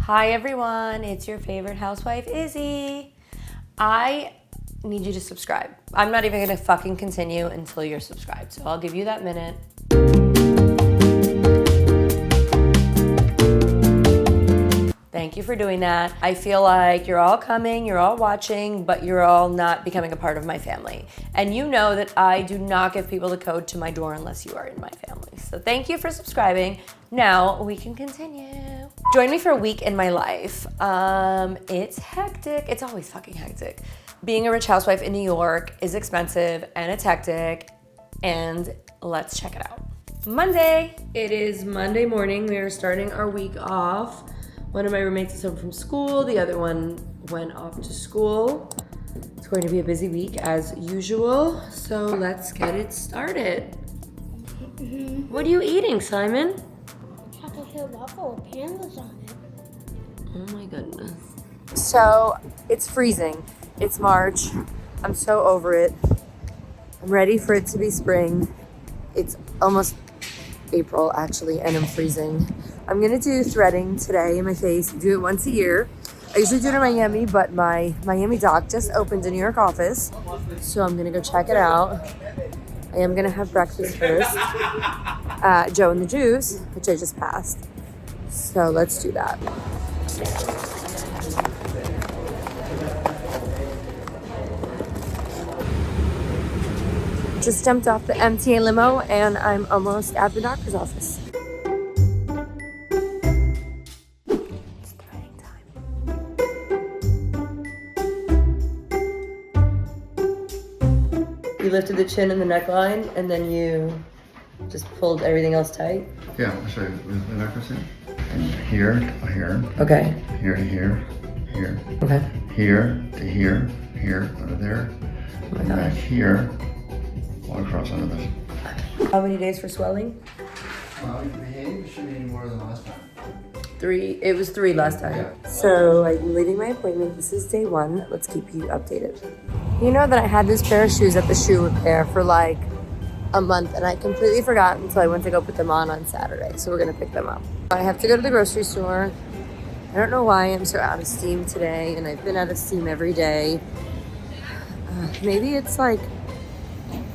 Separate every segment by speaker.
Speaker 1: Hi everyone, it's your favorite housewife, Izzy. I need you to subscribe. I'm not even gonna fucking continue until you're subscribed, so I'll give you that minute. Thank you for doing that. I feel like you're all coming, you're all watching, but you're all not becoming a part of my family. And you know that I do not give people the code to my door unless you are in my family. So thank you for subscribing. Now we can continue. Join me for a week in my life. It's hectic. It's always fucking hectic. Being a rich housewife in New York is expensive and it's hectic. And let's check it out. Monday. It is Monday morning. We are starting our week off. One of my roommates is home from school. The other one went off to school. It's going to be a busy week as usual. So let's get it started. What are you eating, Simon?
Speaker 2: Chocolate chip waffle with pandas on it.
Speaker 1: Oh my goodness. So it's freezing. It's March. I'm so over it. I'm ready for it to be spring. It's almost April actually, and I'm freezing. I'm gonna do threading today in my face. I do it once a year. I usually do it in Miami, but my Miami doc just opened a New York office, so I'm gonna go check it out. I am gonna have breakfast first. Joe and the Juice, which I just passed. So let's do that. Just jumped off the MTA limo and I'm almost at the doctor's office. It's threading time. You lifted the chin and the neckline and then you just pulled everything else tight?
Speaker 3: Yeah, I'll show you the necklace in. Here to here.
Speaker 1: Okay.
Speaker 3: Here to here. Here.
Speaker 1: Okay.
Speaker 3: Here to here. Here, under there.
Speaker 1: Oh my
Speaker 3: And back
Speaker 1: gosh.
Speaker 3: here. All across under this.
Speaker 1: How many days for swelling?
Speaker 3: Well, you behave, it shouldn't be any more than last time.
Speaker 1: 3. It was 3 last time.
Speaker 3: Yeah.
Speaker 1: So I'm leaving my appointment. This is day 1. Let's keep you updated. You know that I had this pair of shoes at the shoe repair for like a month and I completely forgot until I went to go put them on Saturday. So we're gonna pick them up. I have to go to the grocery store. I don't know why I'm so out of steam today, and I've been out of steam every day. Maybe it's like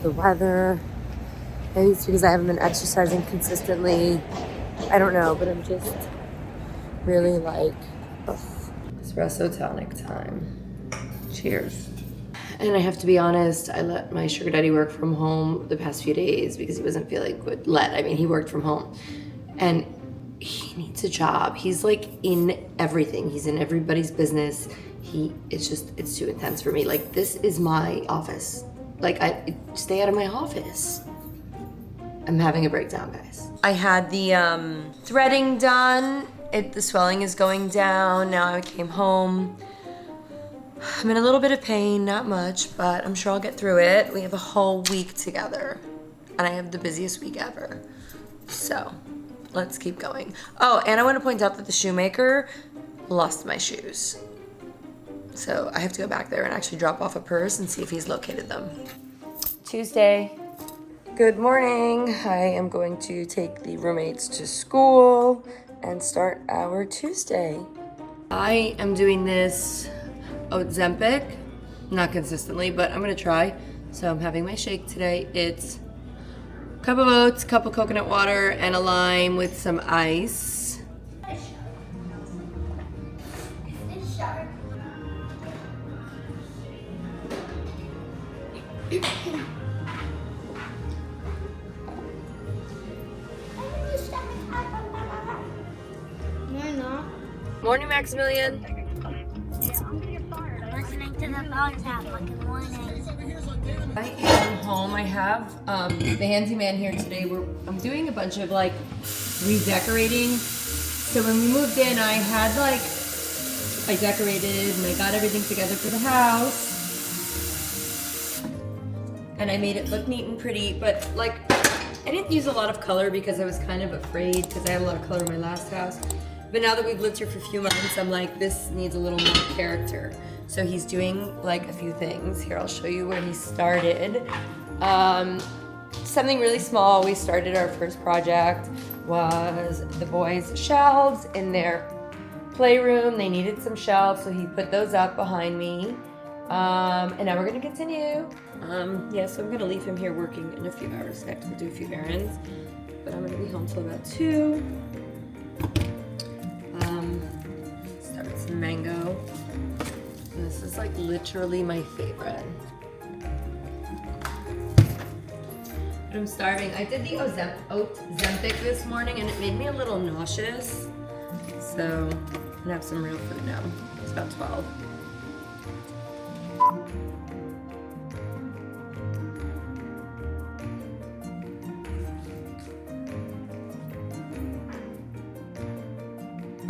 Speaker 1: the weather. Maybe it's because I haven't been exercising consistently. I don't know, but I'm just really like, ugh. Espresso tonic time. Cheers. And I have to be honest, I let my sugar daddy work from home the past few days because he wasn't feeling good. He worked from home. And he needs a job. He's like in everything. He's in everybody's business. It's too intense for me. Like, this is my office. Like, I stay out of my office. I'm having a breakdown, guys. I had the threading done. The swelling is going down. Now I came home. I'm in a little bit of pain, not much, but I'm sure I'll get through it. We have a whole week together, and I have the busiest week ever. So let's keep going. Oh, and I want to point out that the shoemaker lost my shoes. So I have to go back there and actually drop off a purse and see if he's located them. Tuesday. Good morning. I am going to take the roommates to school and start our Tuesday. I am doing this Ozempic, not consistently, but I'm gonna try. So I'm having my shake today. It's a cup of oats, cup of coconut water, and a lime with some ice. Morning, Maximilian.
Speaker 2: Listening to the podcast like in the morning.
Speaker 1: I am home. I have the handyman here today. I'm doing a bunch of like redecorating. So when we moved in, I decorated and I got everything together for the house. And I made it look neat and pretty, but like I didn't use a lot of color because I was kind of afraid because I had a lot of color in my last house. But now that we've lived here for a few months, I'm like, this needs a little more character. So he's doing like a few things. Here, I'll show you where he started. Something really small. We started our first project was the boys' shelves in their playroom. They needed some shelves, so he put those up behind me. And now we're gonna continue. Yeah, so I'm gonna leave him here working in a few hours. I have to do a few errands, but I'm gonna be home till about 2. Start with some mango. And this is like literally my favorite. But I'm starving. I did the Ozempic this morning and it made me a little nauseous. So I'm gonna have some real food now. It's about 12.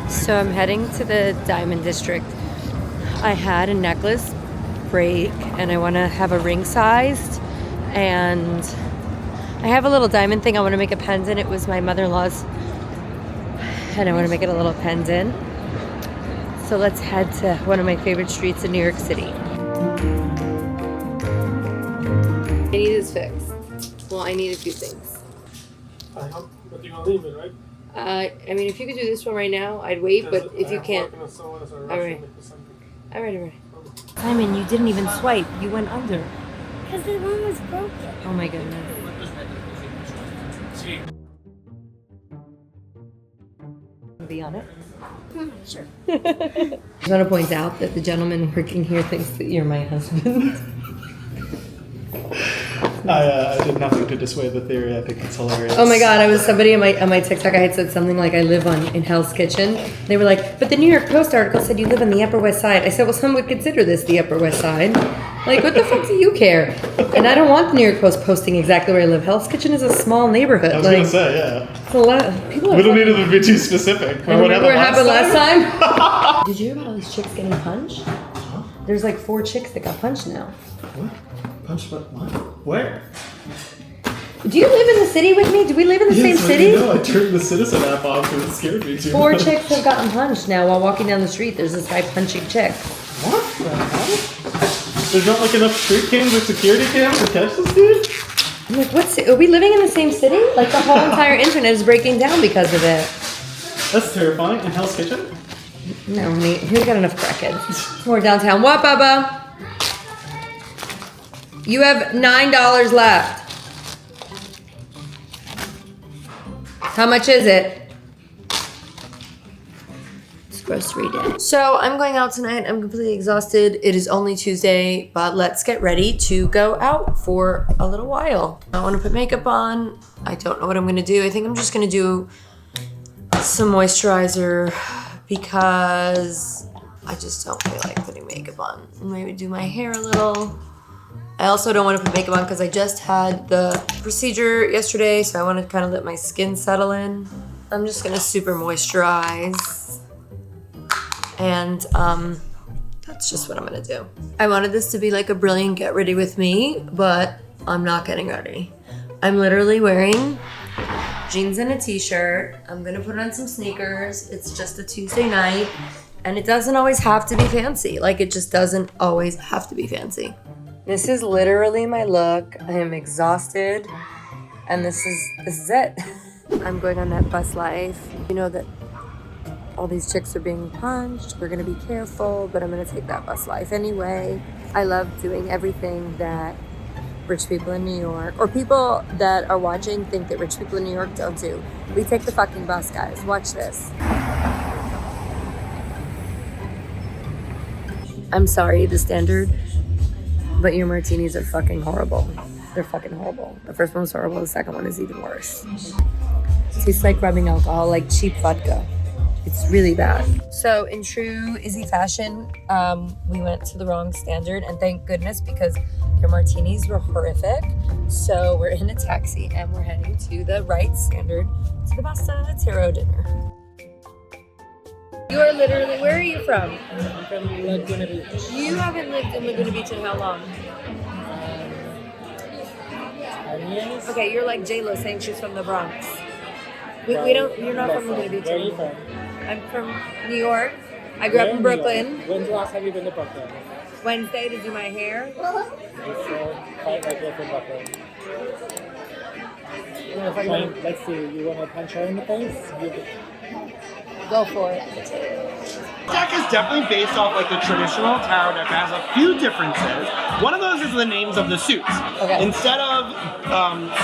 Speaker 1: So I'm heading to the Diamond District. I had a necklace break and I want to have a ring sized, and I have a little diamond thing I want to make a pendant. It was my mother-in-law's and I want to make it a little pendant. So let's head to one of my favorite streets in New York City. I need this fixed. Well, I need a few things.
Speaker 4: I hope, but you're gonna leave it, right?
Speaker 1: I mean, if you could do this one right now, I'd wait, but if you can't...
Speaker 4: Alright.
Speaker 1: Alright. Simon, you didn't even swipe. You went under.
Speaker 2: Because the one was broken.
Speaker 1: Oh my goodness. Be on it?
Speaker 2: Sure.
Speaker 1: I just want to point out that the gentleman working here thinks that you're my husband.
Speaker 4: I did nothing to dissuade the theory. I think it's hilarious.
Speaker 1: Oh my god, I was somebody on my TikTok, I had said something like I live in Hell's Kitchen. They were like, but the New York Post article said you live on the Upper West Side. I said, well, some would consider this the Upper West Side. Like, what the fuck do you care? And I don't want the New York Post posting exactly where I live. Hell's Kitchen is a small neighborhood.
Speaker 4: I was gonna say, yeah.
Speaker 1: It's a lot. People
Speaker 4: We don't need it to be too specific.
Speaker 1: Remember what happened last time? Did you hear about all these chicks getting punched?
Speaker 4: Huh?
Speaker 1: There's like 4 chicks that got punched now.
Speaker 4: What? Punch what? Where?
Speaker 1: Do you live in the city with me? Do we live in the same city?
Speaker 4: No, I turned the Citizen app off because it scared me too
Speaker 1: 4
Speaker 4: much.
Speaker 1: chicks have gotten punched now while walking down the street. There's this guy punching chicks.
Speaker 4: What the hell? There's not like enough street cams or security cams to catch this dude?
Speaker 1: I'm like, are we living in the same city? Like the whole entire internet is breaking down because of it.
Speaker 4: That's terrifying. In Hell's Kitchen?
Speaker 1: No, honey, we got enough crackheads. We're downtown. What, Bubba? You have $9 left. How much is it? It's grocery day. So I'm going out tonight. I'm completely exhausted. It is only Tuesday, but let's get ready to go out for a little while. I want to put makeup on. I don't know what I'm going to do. I think I'm just going to do some moisturizer because I just don't feel like putting makeup on. Maybe do my hair a little. I also don't want to put makeup on because I just had the procedure yesterday, so I want to kind of let my skin settle in. I'm just going to super moisturize. And that's just what I'm going to do. I wanted this to be like a brilliant get ready with me, but I'm not getting ready. I'm literally wearing jeans and a t-shirt. I'm going to put on some sneakers. It's just a Tuesday night, and it doesn't always have to be fancy. Like, it just doesn't always have to be fancy. This is literally my look. I am exhausted, and this is it. I'm going on that bus life. You know that all these chicks are being punched. We're gonna be careful, but I'm gonna take that bus life anyway. I love doing everything that rich people in New York, or people that are watching think that rich people in New York don't do. We take the fucking bus, guys. Watch this. I'm sorry, the standard, but your martinis are fucking horrible. They're fucking horrible. The first one was horrible. The second one is even worse. It tastes like rubbing alcohol, like cheap vodka. It's really bad. So in true Izzy fashion, we went to the wrong standard, and thank goodness, because their martinis were horrific. So we're in a taxi and we're heading to the right standard, to the Boston Tiro dinner. You are literally, where are you from?
Speaker 5: I'm from Laguna Beach.
Speaker 1: You haven't lived in Laguna Beach in how long?
Speaker 5: 10 years?
Speaker 1: Okay, you're like J-Lo saying she's from the Bronx. We don't, you're not from Laguna Beach.
Speaker 5: Where are you from?
Speaker 1: I'm from New York. I grew up in Brooklyn.
Speaker 5: When's the last time you've been to Brooklyn?
Speaker 1: Wednesday to do my hair.
Speaker 5: It's quite regular from Brooklyn. Let's see, you want to punch her in the face?
Speaker 1: Go for it.
Speaker 6: Deck is definitely based off like the traditional tarot deck. It has a few differences. One of those is the names of the suits.
Speaker 1: Okay.
Speaker 6: Instead of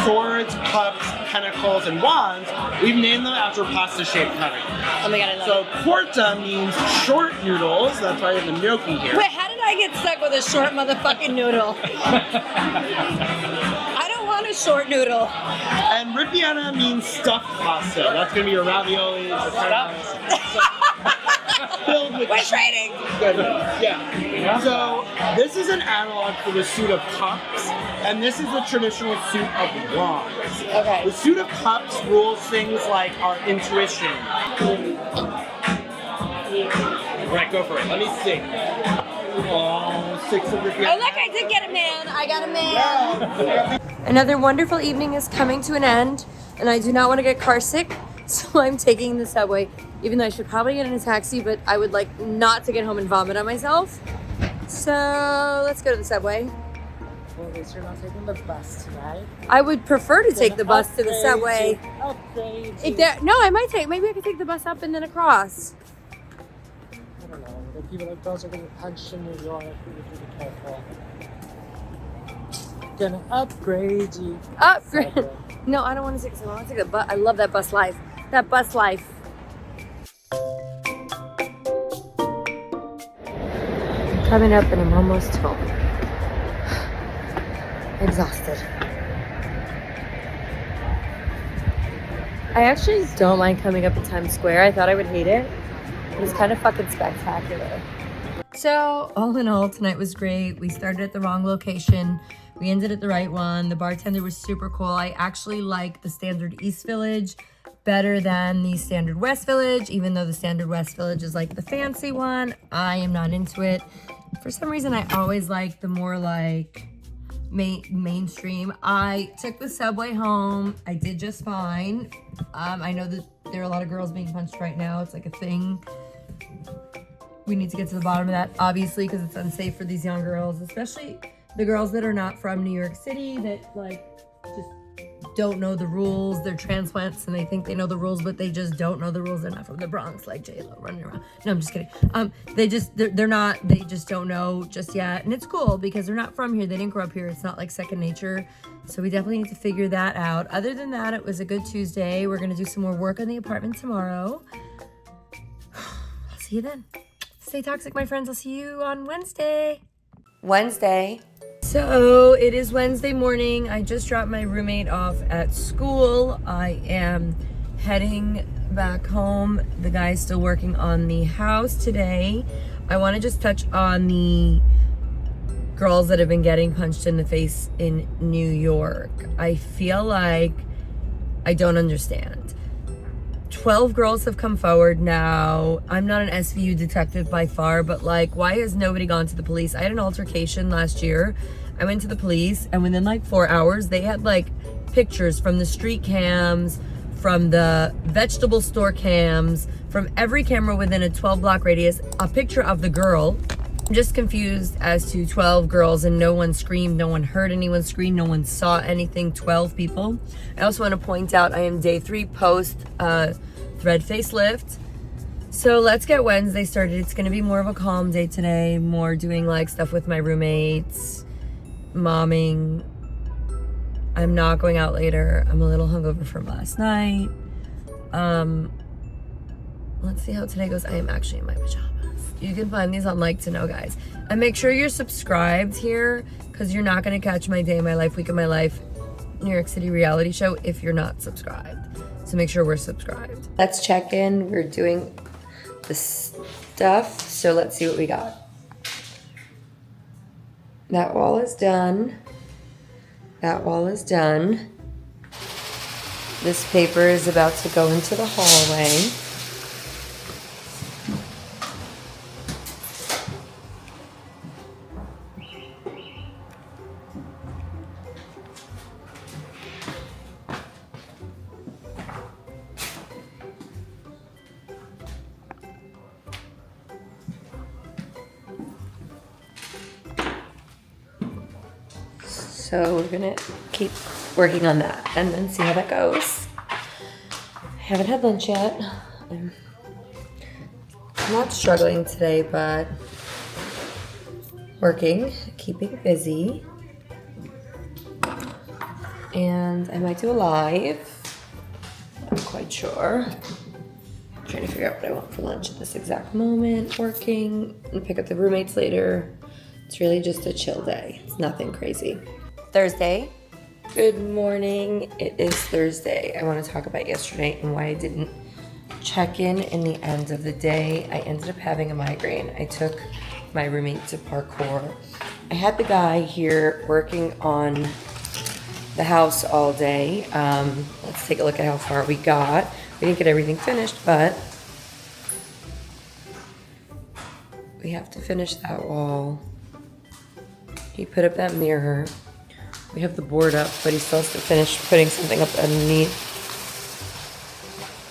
Speaker 6: swords, cups, pentacles, and wands, we've named them after pasta-shaped pentacle.
Speaker 1: Oh my god, I love
Speaker 6: So
Speaker 1: it.
Speaker 6: quarta means short noodles. That's why I have the gnocchi here.
Speaker 1: Wait, how did I get stuck with a short motherfucking noodle? I don't want a short noodle.
Speaker 6: And ripiena means stuffed pasta. That's gonna be your raviolis, your filled with
Speaker 1: We're trading.
Speaker 6: goodness. Yeah. So this is an analog for the suit of cups, and this is the traditional suit of wands.
Speaker 1: Okay.
Speaker 6: The suit of cups rules things like our intuition. Right, go for it. Let me see. Oh, 6 of ripiena.
Speaker 1: Oh look, I did get a man. I got a man. Another wonderful evening is coming to an end, and I do not want to get car sick, so I'm taking the subway, even though I should probably get in a taxi, but I would like not to get home and vomit on myself. So let's go to the subway.
Speaker 5: Well, at least you're not taking the bus tonight.
Speaker 1: I would prefer to take the bus to the subway.
Speaker 5: Upgrade.
Speaker 1: If there, no, I might take, maybe I could take the bus up and then across.
Speaker 5: I don't know. The people like those are getting punched in New York. You have to be careful. Gonna upgrade you.
Speaker 1: Upgrade.
Speaker 5: Subway.
Speaker 1: No, I don't want to take the subway. I want to take the bus. I love that bus life. That bus life. Coming up and I'm almost home. Exhausted. I actually don't mind coming up in Times Square. I thought I would hate it. It was kind of fucking spectacular. So, all in all, tonight was great. We started at the wrong location. We ended at the right one. The bartender was super cool. I actually like the standard East Village better than the standard West Village, even though the standard West Village is like the fancy one. I am not into it. For some reason, I always like the more like mainstream. I took the subway home. I did just fine. I know that there are a lot of girls being punched right now. It's like a thing. We need to get to the bottom of that, obviously, because it's unsafe for these young girls, especially the girls that are not from New York City, that like just don't know the rules. They're transplants and they think they know the rules, but they just don't know the rules. They're not from the Bronx like J-Lo running around. No, I'm just kidding. They just don't know just yet. And it's cool because they're not from here. They didn't grow up here. It's not like second nature. So we definitely need to figure that out. Other than that, it was a good Tuesday. We're going to do some more work on the apartment tomorrow. I'll see you then. Stay toxic, my friends. I'll see you on Wednesday. So it is Wednesday morning. I just dropped my roommate off at school. I am heading back home. The guy's still working on the house today. I want to just touch on the girls that have been getting punched in the face in New York. I feel like I don't understand. 12 girls have come forward now. I'm not an SVU detective by far, but like, why has nobody gone to the police? I had an altercation last year. I went to the police, and within like 4 hours, they had like pictures from the street cams, from the vegetable store cams, from every camera within a 12-block radius, a picture of the girl. I'm just confused as to 12 girls and no one screamed, no one heard anyone scream, no one saw anything, 12 people. I also want to point out I am day 3 post thread facelift. So let's get Wednesday started. It's going to be more of a calm day today, more doing like stuff with my roommates, momming. I'm not going out later. I'm a little hungover from last night. Let's see how today goes. I am actually in my pajamas. You can find these on Like to Know, guys. And make sure you're subscribed here, because you're not going to catch my day, my life, week of my life, New York City reality show if you're not subscribed. So make sure we're subscribed. Let's check in. We're doing the stuff. So let's see what we got. That wall is done. That wall is done. This paper is about to go into the hallway. So we're gonna keep working on that and then see how that goes. I haven't had lunch yet. I'm not struggling today, but working, keeping busy. And I might do a live. Not quite sure. I'm trying to figure out what I want for lunch at this exact moment. Working and pick up the roommates later. It's really just a chill day. It's nothing crazy. Thursday. Good morning. It is Thursday. I want to talk about yesterday and why I didn't check in the end of the day. I ended up having a migraine. I took my roommate to parkour. I had the guy here working on the house all day. Let's take a look at how far we got. We didn't get everything finished, but we have to finish that wall. He put up that mirror. We have the board up, but he still has to finish putting something up underneath.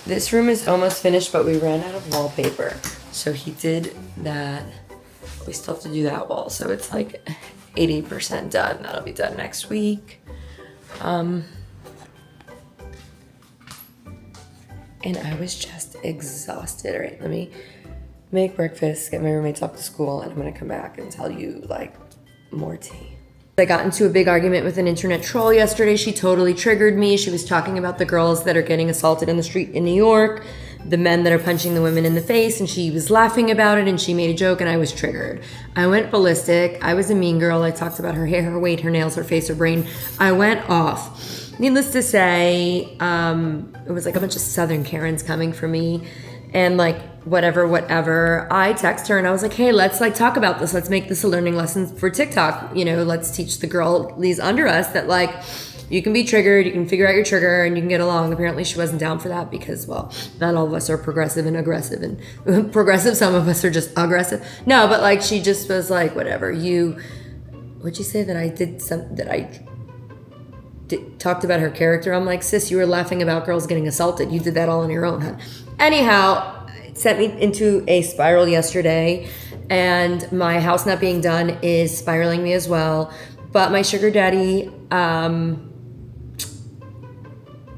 Speaker 1: This room is almost finished, but we ran out of wallpaper. So he did that. We still have to do that wall. So it's like 80% done. That'll be done next week. And I was just exhausted. All right, let me make breakfast, get my roommates off to school, and I'm gonna come back and tell you like more tea. I got into a big argument with an internet troll yesterday. She totally triggered me. She was talking about the girls that are getting assaulted in the street in New York, the men that are punching the women in the face, and she was laughing about it, and she made a joke, and I was triggered. I went ballistic. I was a mean girl. I talked about her hair, her weight, her nails, her face, her brain. I went off. Needless to say, it was like a bunch of Southern Karens coming for me, and like whatever. I text her and I was like, hey, let's like talk about this. Let's make this a learning lesson for TikTok. You know, let's teach the girlies under us that like you can be triggered, you can figure out your trigger, and you can get along. Apparently she wasn't down for that because, well, not all of us are progressive and aggressive, and progressive, some of us are just aggressive. No, but like she just was like, whatever. What'd you say that I did talked about her character? I'm like, sis, you were laughing about girls getting assaulted. You did that all on your own, huh? Anyhow, it sent me into a spiral yesterday, and my house not being done is spiraling me as well. But my sugar daddy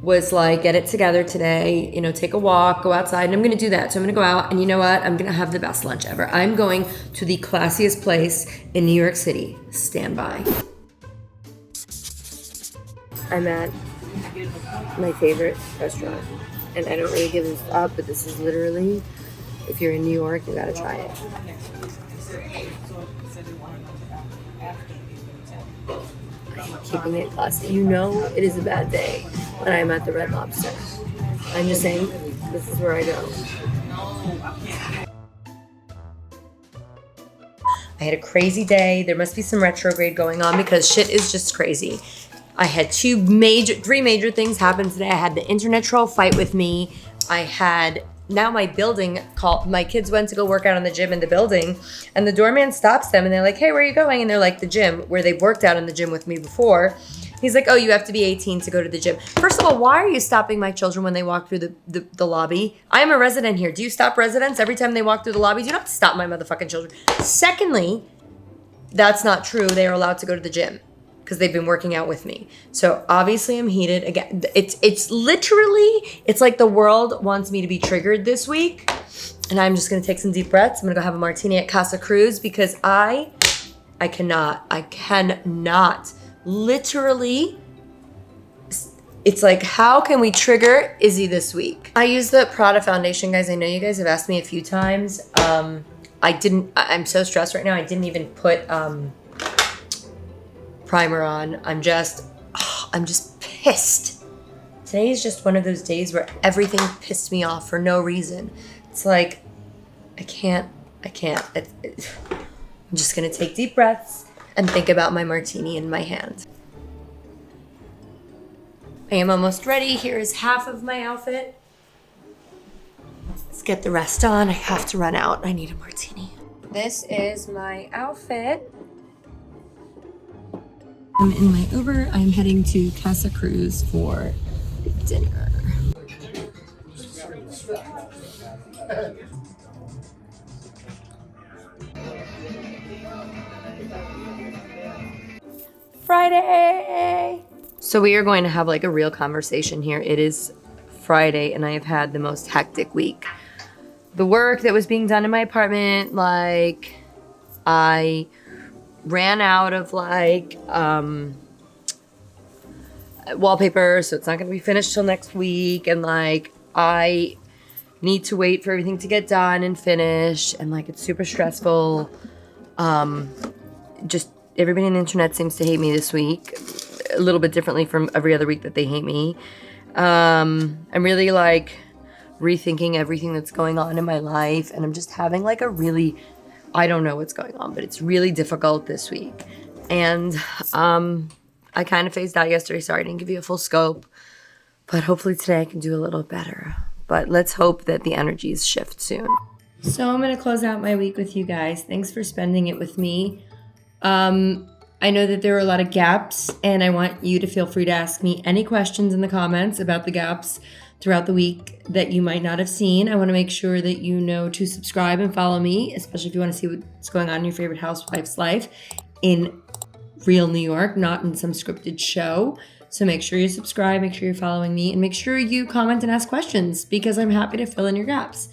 Speaker 1: was like, get it together today, you know, take a walk, go outside, and I'm gonna do that. So I'm gonna go out, and you know what? I'm gonna have the best lunch ever. I'm going to the classiest place in New York City. Stand by. I'm at my favorite restaurant, and I don't really give this up, but this is literally, if you're in New York, you gotta try it. I'm keeping it classy. You know it is a bad day when I'm at the Red Lobster. I'm just saying, this is where I go. I had a crazy day. There must be some retrograde going on because shit is just crazy. I had three major things happen today. I had the internet troll fight with me. I had now my building call. My kids went to go work out in the gym in the building, and the doorman stops them, and they're like, "Hey, where are you going?" And they're like, "The gym," where they've worked out in the gym with me before. He's like, "Oh, you have to be 18 to go to the gym." First of all, why are you stopping my children when they walk through the lobby? I am a resident here. Do you stop residents every time they walk through the lobby? Do not stop my motherfucking children. Secondly, that's not true. They are allowed to go to the gym because they've been working out with me. So obviously I'm heated. Again, it's literally, it's like the world wants me to be triggered this week. And I'm just gonna take some deep breaths. I'm gonna go have a martini at Casa Cruz because I cannot, literally, it's like, how can we trigger Izzy this week? I use the Prada foundation, guys. I know you guys have asked me a few times. I'm so stressed right now. I didn't even put, primer on. I'm just pissed. Today is just one of those days where everything pissed me off for no reason. It's like, I can't. I'm just gonna take deep breaths and think about my martini in my hand. I am almost ready. Here is half of my outfit. Let's get the rest on. I have to run out. I need a martini. This is my outfit. I'm in my Uber. I'm heading to Casa Cruz for dinner. Friday! So we are going to have like a real conversation here. It is Friday and I have had the most hectic week. the work that was being done in my apartment. Like, I ran out of like wallpaper, so it's not gonna be finished till next week. And like, I need to wait for everything to get done and finish. And like, it's super stressful. Just everybody on the internet seems to hate me this week, a little bit differently from every other week that they hate me. I'm really like rethinking everything that's going on in my life, and I'm just having like a really, I don't know what's going on, but it's really difficult this week. And I kind of phased out yesterday. Sorry I didn't give you a full scope, but hopefully today I can do a little better. But let's hope that the energies shift soon. So I'm going to close out my week with you guys. Thanks for spending it with me. I know that there are a lot of gaps, and I want you to feel free to ask me any questions in the comments about the gaps throughout the week that you might not have seen. I want to make sure that you know to subscribe and follow me, especially if you want to see what's going on in your favorite housewife's life in real New York, not in some scripted show. So make sure you subscribe, make sure you're following me, and make sure you comment and ask questions, because I'm happy to fill in your gaps.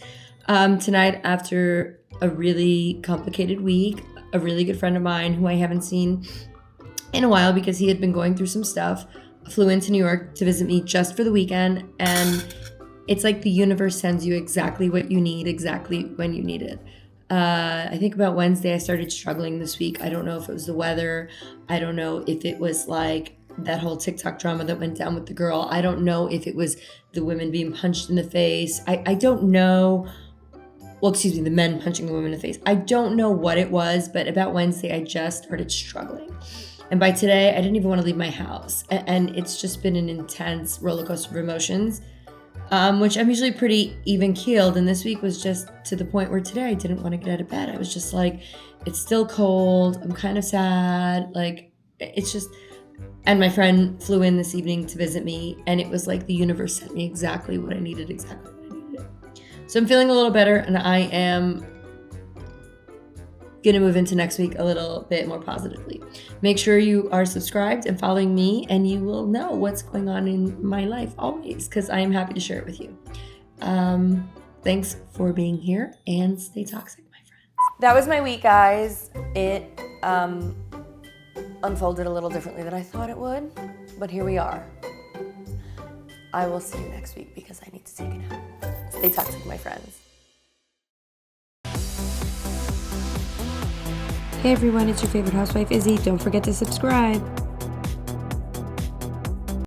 Speaker 1: Tonight, after a really complicated week, a really good friend of mine who I haven't seen in a while because he had been going through some stuff, flew into New York to visit me just for the weekend. And it's like the universe sends you exactly what you need, exactly when you need it. I think about Wednesday, I started struggling this week. I don't know if it was the weather. I don't know if it was like that whole TikTok drama that went down with the girl. I don't know if it was the women being punched in the face. I don't know. Well, excuse me, the men punching the women in the face. I don't know what it was, but about Wednesday, I just started struggling. And by today, I didn't even want to leave my house. And it's just been an intense roller coaster of emotions, which I'm usually pretty even keeled. And this week was just to the point where today I didn't want to get out of bed. I was just like, it's still cold. I'm kind of sad. Like, it's just, and my friend flew in this evening to visit me. And it was like the universe sent me exactly what I needed, exactly. So I'm feeling a little better, and I am going to move into next week a little bit more positively. Make sure you are subscribed and following me, and you will know what's going on in my life always, because I am happy to share it with you. Thanks for being here, and stay toxic, my friends. That was my week, guys. It unfolded a little differently than I thought it would, but here we are. I will see you next week because I need to take a nap. Stay toxic, my friends. Hey everyone, it's your favorite housewife, Izzy. Don't forget to subscribe.